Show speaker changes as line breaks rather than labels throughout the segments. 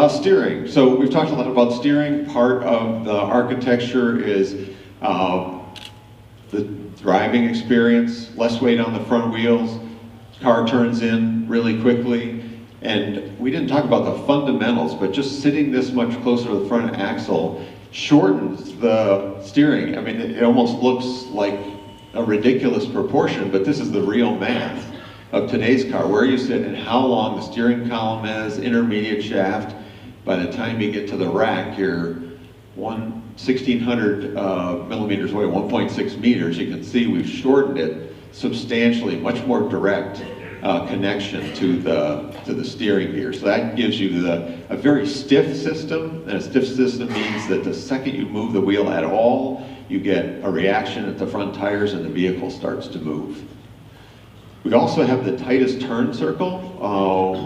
Steering. So we've talked a lot about steering. Part of the architecture is the driving experience, less weight on the front wheels, car turns in really quickly, and we didn't talk about the fundamentals, but just sitting this much closer to the front axle shortens the steering. I mean, it almost looks like a ridiculous proportion, but this is the real math of today's car, where you sit and how long the steering column is, intermediate shaft. By the time you get to the rack, you're 1,600 millimeters away, 1.6 meters. You can see we've shortened it substantially, much more direct connection to the steering gear. So that gives you a very stiff system, and a stiff system means that the second you move the wheel at all, you get a reaction at the front tires and the vehicle starts to move. We also have the tightest turn circle,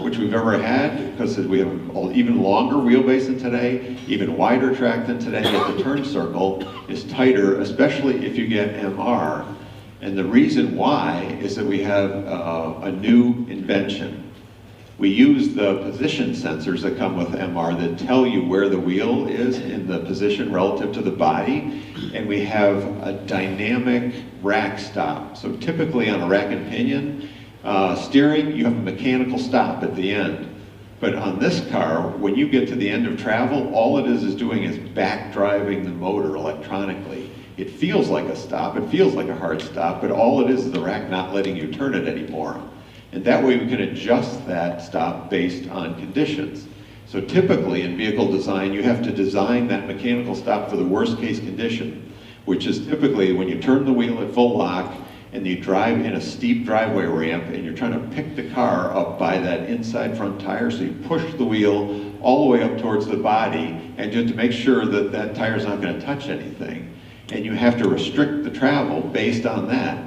which we've ever had, because we have an even longer wheelbase than today, even wider track than today, yet the turn circle is tighter, especially if you get MR. And the reason why is that we have a new invention. We use the position sensors that come with MR that tell you where the wheel is in the position relative to the body, and we have a dynamic rack stop. So typically on a rack and pinion steering, you have a mechanical stop at the end. But on this car, when you get to the end of travel, all it is doing is back driving the motor electronically. It feels like a stop, it feels like a hard stop, but all it is the rack not letting you turn it anymore. And that way we can adjust that stop based on conditions. So typically in vehicle design, you have to design that mechanical stop for the worst case condition, which is typically when you turn the wheel at full lock and you drive in a steep driveway ramp and you're trying to pick the car up by that inside front tire, so you push the wheel all the way up towards the body, and just to make sure that that tire's not going to touch anything. And you have to restrict the travel based on that.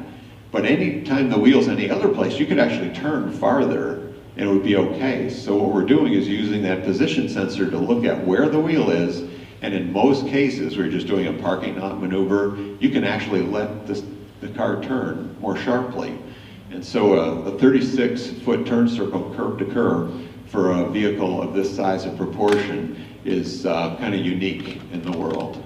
But anytime the wheel's any other place, you could actually turn farther and it would be okay. So what we're doing is using that position sensor to look at where the wheel is, and in most cases, we're just doing a parking lot maneuver, you can actually let the car turn more sharply. And so a 36-foot turn circle curb to curb for a vehicle of this size and proportion is kind of unique in the world.